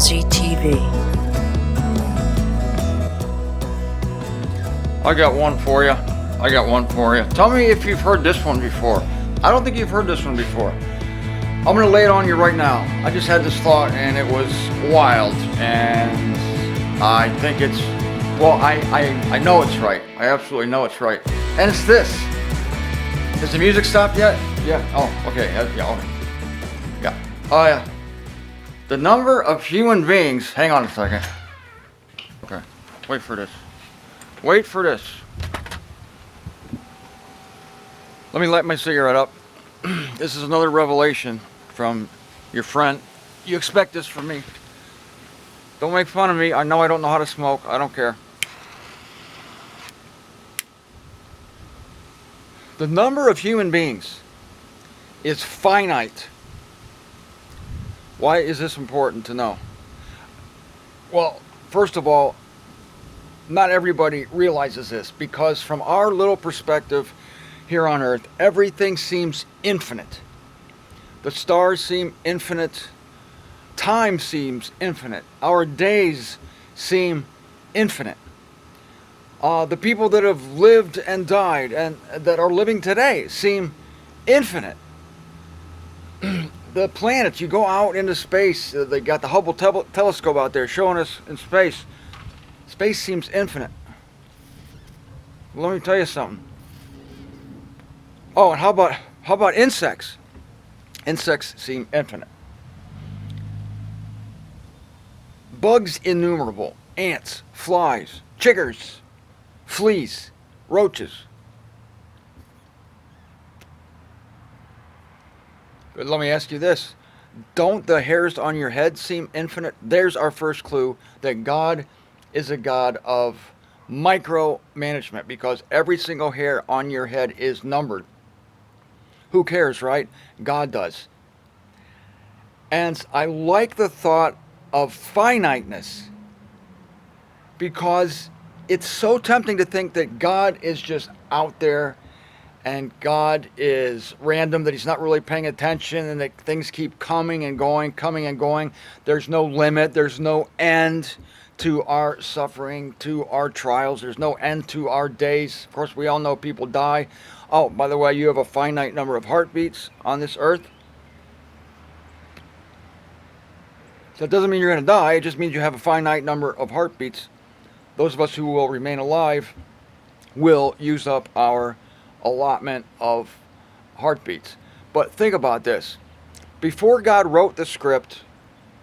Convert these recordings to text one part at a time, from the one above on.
MZTV. I got one for you. Tell me if you've heard this one before. I don't think you've heard this one before. I'm going to lay it on you right now. I just had this thought and it was wild. And I think it's, well, I know it's right. I absolutely know it's right. And it's this. Has the music stopped yet? Yeah. Oh, okay. Yeah. Oh, yeah. The number of human beings, hang on a second. Okay. Wait for this. Let me light my cigarette up. This is another revelation from your friend. You expect this from me. Don't make fun of me. I know I don't know how to smoke. I don't care. The number of human beings is finite. Why is this important to know? Well, first of all, not everybody realizes this, because from our little perspective here on Earth, everything seems infinite. The stars seem infinite. Time seems infinite. Our days seem infinite. The people that have lived and died and that are living today seem infinite. The planets, you go out into space, they got the Hubble telescope out there showing us in space. Space seems infinite. Well, let me tell you something. Oh, and how about insects? Insects seem infinite. Bugs innumerable. Ants, flies, chiggers, fleas, roaches. But let me ask you this. Don't the hairs on your head seem infinite? There's our first clue that God is a God of micromanagement, because every single hair on your head is numbered. Who cares, right? God does. And I like the thought of finiteness, because it's so tempting to think that God is just out there and God is random, that he's not really paying attention, and that things keep coming and going. There's no limit. There's no end to our suffering, to our trials. There's no end to our days. Of course, we all know people die. Oh, by the way, you have a finite number of heartbeats on this earth. So it doesn't mean you're going to die. It just means you have a finite number of heartbeats. Those of us who will remain alive will use up our allotment of heartbeats. But think about this. Before God wrote the script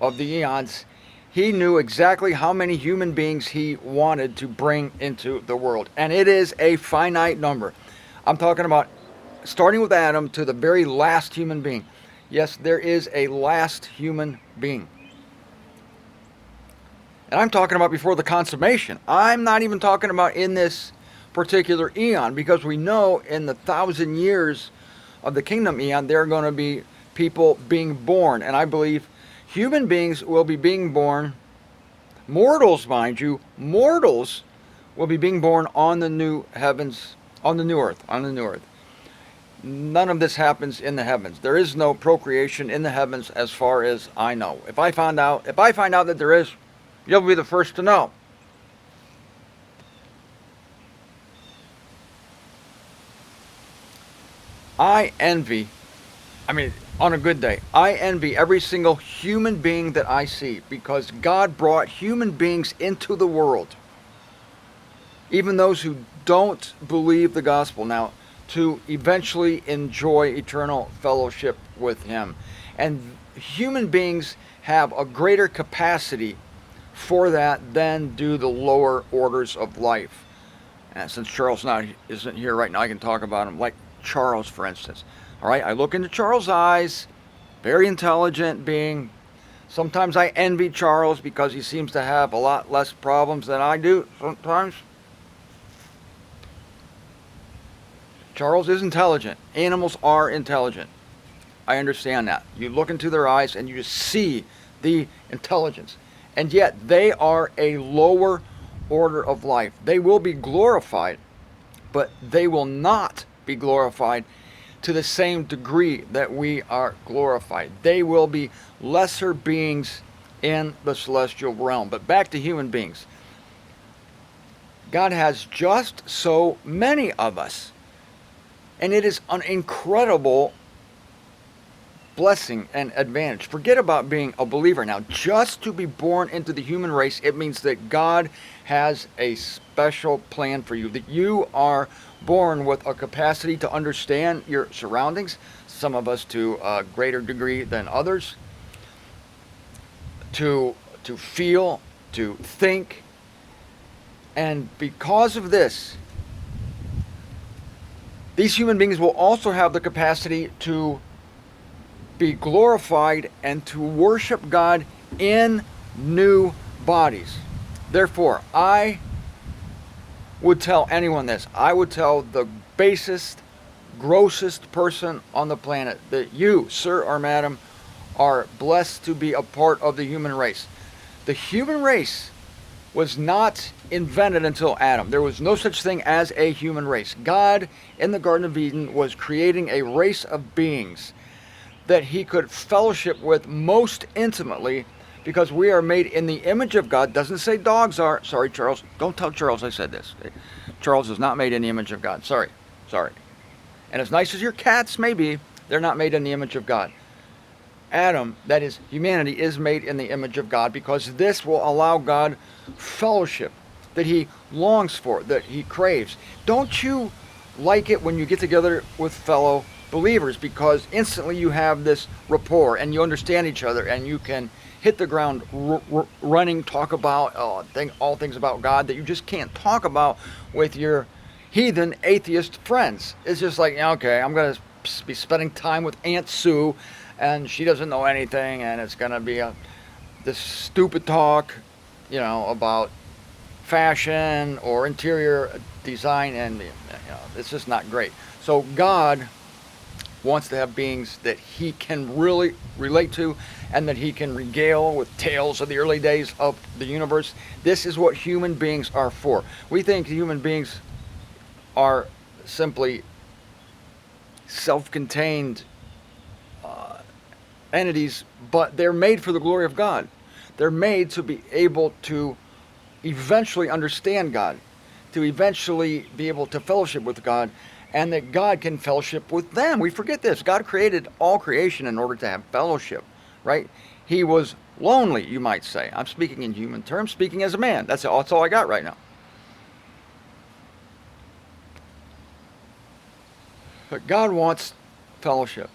of the eons, he knew exactly how many human beings he wanted to bring into the world. And it is a finite number. I'm talking about starting with Adam to the very last human being. Yes, there is a last human being. And I'm talking about before the consummation. I'm not even talking about in this particular eon, because we know in the 1,000 years of the kingdom eon, there are going to be people being born. And I believe human beings will be being born, mortals, mind you, mortals will be being born on the new heavens, on the new earth. None of this happens in the heavens. There is no procreation in the heavens as far as I know. If I find out that there is, you'll be the first to know. On a good day, I envy every single human being that I see, because God brought human beings into the world, even those who don't believe the gospel now, to eventually enjoy eternal fellowship with him. And human beings have a greater capacity for that than do the lower orders of life. And since Charles isn't here right now, I can talk about him, like Charles, for instance. All right, I look into Charles' eyes, very intelligent being. Sometimes I envy Charles because he seems to have a lot less problems than I do sometimes. Charles is intelligent. Animals are intelligent. I understand that. You look into their eyes and you just see the intelligence. And yet they are a lower order of life. They will be glorified, but they will not be glorified to the same degree that we are glorified. They will be lesser beings in the celestial realm. But back to human beings. God has just so many of us. And it is an incredible blessing and advantage. Forget about being a believer now. Just to be born into the human race, it means that God has a special plan for you, that you are born with a capacity to understand your surroundings, some of us to a greater degree than others, to feel, to think. And because of this, these human beings will also have the capacity to be glorified and to worship God in new bodies. Therefore, I would tell anyone this. I would tell the basest, grossest person on the planet that you, sir or madam, are blessed to be a part of the human race. The human race was not invented until Adam. There was no such thing as a human race. God, in the Garden of Eden, was creating a race of beings that he could fellowship with most intimately, because we are made in the image of God. Doesn't say dogs are. Sorry, Charles. Don't tell Charles I said this. Charles is not made in the image of God. Sorry. And as nice as your cats may be, they're not made in the image of God. Adam, that is humanity, is made in the image of God, because this will allow God fellowship that he longs for, that he craves. Don't you like it when you get together with fellow believers, because instantly you have this rapport and you understand each other and you can hit the ground running, talk about all things about God that you just can't talk about with your heathen atheist friends. It's just like, okay, I'm going to be spending time with Aunt Sue and she doesn't know anything, and it's going to be this stupid talk, about fashion or interior design, and it's just not great. So God wants to have beings that he can really relate to and that he can regale with tales of the early days of the universe. This is what human beings are for. We think human beings are simply self-contained entities, but they're made for the glory of God. They're made to be able to eventually understand God, to eventually be able to fellowship with God, and that God can fellowship with them. We forget this. God created all creation in order to have fellowship, right? He was lonely, you might say. I'm speaking in human terms, speaking as a man. That's all I got right now. But God wants fellowship.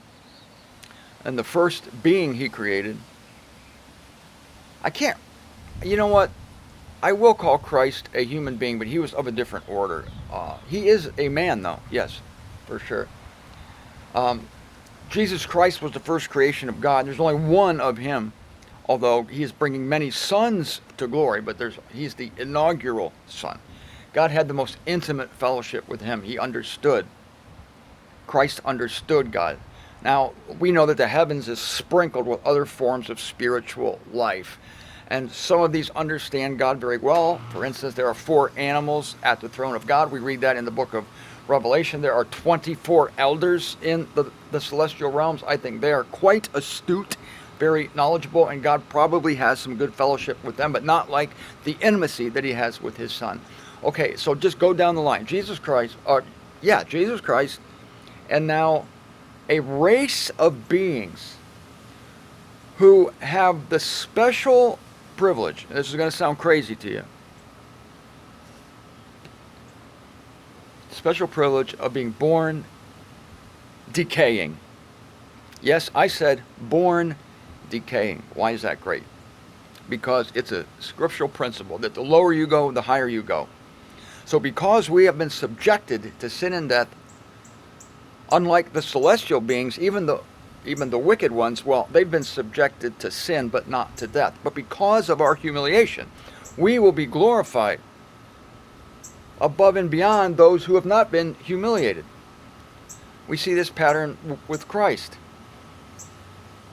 And the first being he created, you know what? I will call Christ a human being, but he was of a different order. He is a man, though. Yes, for sure. Jesus Christ was the first creation of God. There's only one of him, although he is bringing many sons to glory, but he's the inaugural son. God had the most intimate fellowship with him. He understood. Christ understood God. Now, we know that the heavens is sprinkled with other forms of spiritual life. And some of these understand God very well. For instance, there are 4 animals at the throne of God. We read that in the book of Revelation. There are 24 elders in the celestial realms. I think they are quite astute, very knowledgeable, and God probably has some good fellowship with them, but not like the intimacy that he has with his son. Okay, so just go down the line. Jesus Christ, and now a race of beings who have the special privilege, and this is going to sound crazy to you, special privilege of being born decaying. Yes, I said born decaying. Why is that great? Because it's a scriptural principle that the lower you go, the higher you go. So because we have been subjected to sin and death, unlike the celestial beings, even the wicked ones, well, they've been subjected to sin, but not to death. But because of our humiliation, we will be glorified above and beyond those who have not been humiliated. We see this pattern with Christ. It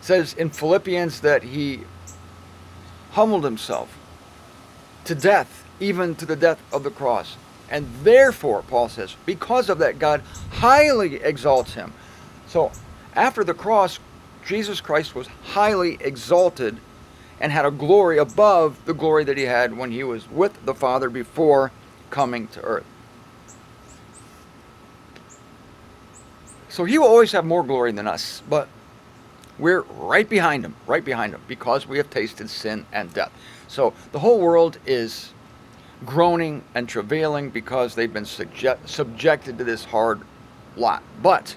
says in Philippians that he humbled himself to death, even to the death of the cross. And therefore, Paul says, because of that, God highly exalts him. So after the cross, Jesus Christ was highly exalted and had a glory above the glory that he had when he was with the Father before coming to earth. So he will always have more glory than us, but we're right behind him, because we have tasted sin and death. So the whole world is groaning and travailing because they've been subjected to this hard lot. But,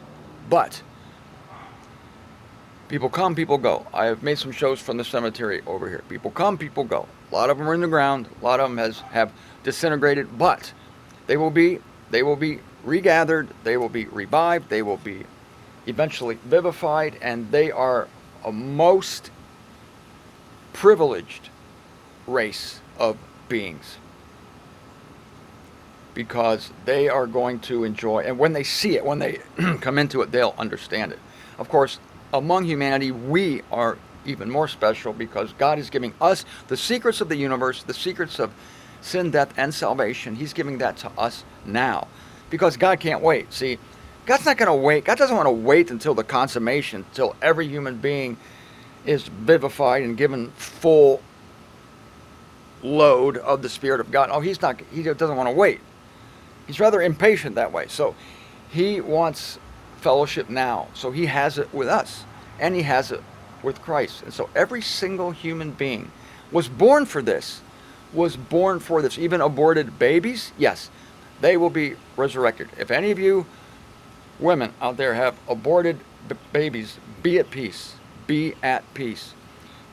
people come, people go. I have made some shows from the cemetery over here. People come, people go. A lot of them are in the ground. A lot of them have disintegrated, but they will be regathered. They will be revived. They will be eventually vivified, and they are a most privileged race of beings, because they are going to enjoy, and when they see it, when they come into it, they'll understand it. Of course, among humanity, we are even more special because God is giving us the secrets of the universe, the secrets of sin, death, and salvation. He's giving that to us now because God can't wait. See, God's not going to wait. God doesn't want to wait until the consummation, until every human being is vivified and given full load of the Spirit of God. Oh, he doesn't want to wait. He's rather impatient that way. So he wants fellowship now. So he has it with us, and he has it with Christ. And so every single human being was born for this, Even aborted babies, yes, they will be resurrected. If any of you women out there have aborted babies, be at peace. Be at peace.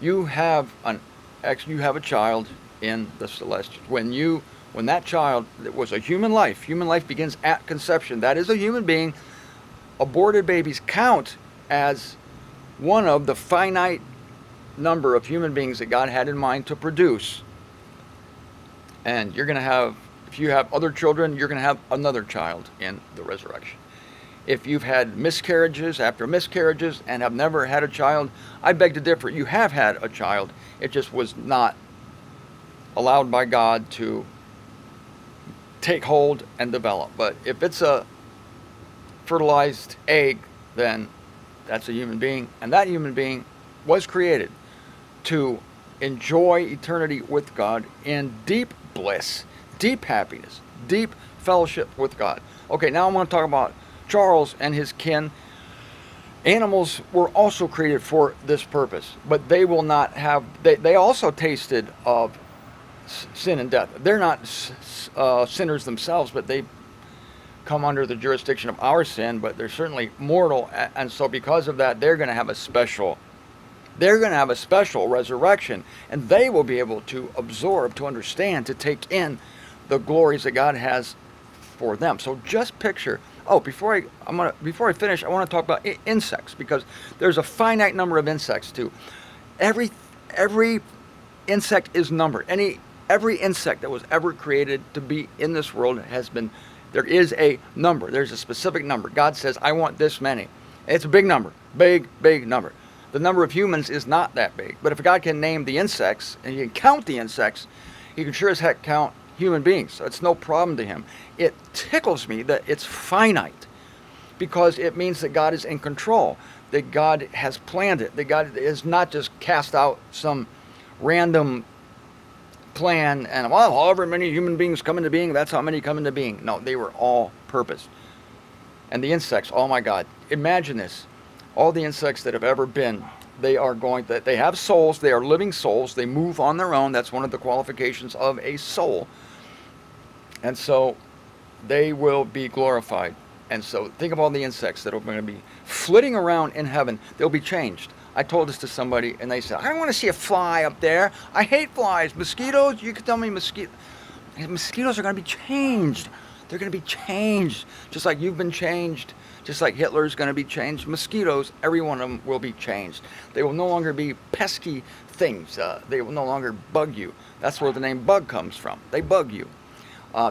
You have a child in the celestial. When that child was a human life begins at conception. That is a human being. Aborted babies count as one of the finite number of human beings that God had in mind to produce. And you're going to have, if you have other children, you're going to have another child in the resurrection. If you've had miscarriages after miscarriages and have never had a child, I beg to differ. You have had a child. It just was not allowed by God to take hold and develop. But if it's a fertilized egg, then that's a human being. And that human being was created to enjoy eternity with God in deep bliss, deep happiness, deep fellowship with God. Okay, now I want to talk about Charles and his kin. Animals were also created for this purpose, but they will not have, they also tasted of sin and death. They're not sinners themselves, but they come under the jurisdiction of our sin, but they're certainly mortal, and so because of that, they're going to have a special resurrection, and they will be able to absorb, to understand, to take in the glories that God has for them. So just picture. Oh, before I finish, I want to talk about insects, because there's a finite number of insects too. Every insect is numbered. Every insect that was ever created to be in this world there is a number. There's a specific number. God says, I want this many. It's a big number. Big number. The number of humans is not that big. But if God can name the insects, and He can count the insects, He can sure as heck count human beings. So it's no problem to Him. It tickles me that it's finite, because it means that God is in control, that God has planned it, that God is not just cast out some random plan and, well, however many human beings come into being, that's how many come into being. No, they were all purposed. And the insects, oh my God, imagine this. All the insects that have ever been, they have souls, they are living souls, they move on their own. That's one of the qualifications of a soul. And so they will be glorified. And so think of all the insects that are going to be flitting around in heaven. They'll be changed. I told this to somebody, and they said, I don't want to see a fly up there. I hate flies. Mosquitoes, you can tell me mosquitoes are going to be changed. They're going to be changed, just like you've been changed, just like Hitler's going to be changed. Mosquitoes, every one of them will be changed. They will no longer be pesky things. They will no longer bug you. That's where the name bug comes from. They bug you.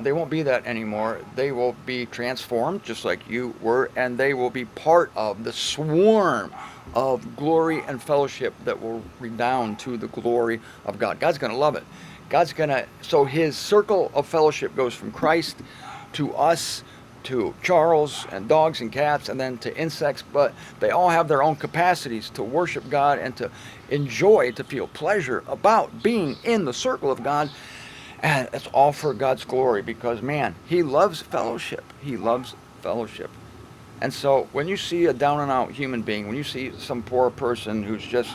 They won't be that anymore. They will be transformed, just like you were, and they will be part of the swarm of glory and fellowship that will redound to the glory of God. God's going to love it. So His circle of fellowship goes from Christ to us, to Charles and dogs and cats and then to insects, but they all have their own capacities to worship God and to enjoy, to feel pleasure about being in the circle of God. And it's all for God's glory because, man, He loves fellowship. He loves fellowship. And so when you see a down and out human being, when you see some poor person who's just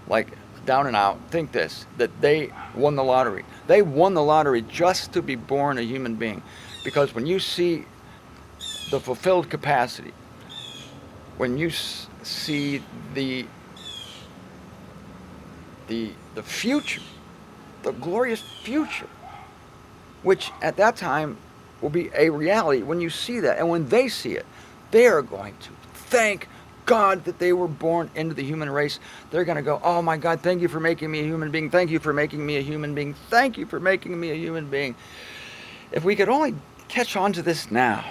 like down and out, think this, that they won the lottery. They won the lottery just to be born a human being. Because when you see the fulfilled capacity, when you see the future, the glorious future, which at that time will be a reality, when you see that and when they see it, they are going to thank God that they were born into the human race. They're going to go, oh my God, thank you for making me a human being. Thank you for making me a human being. Thank you for making me a human being. If we could only catch on to this now.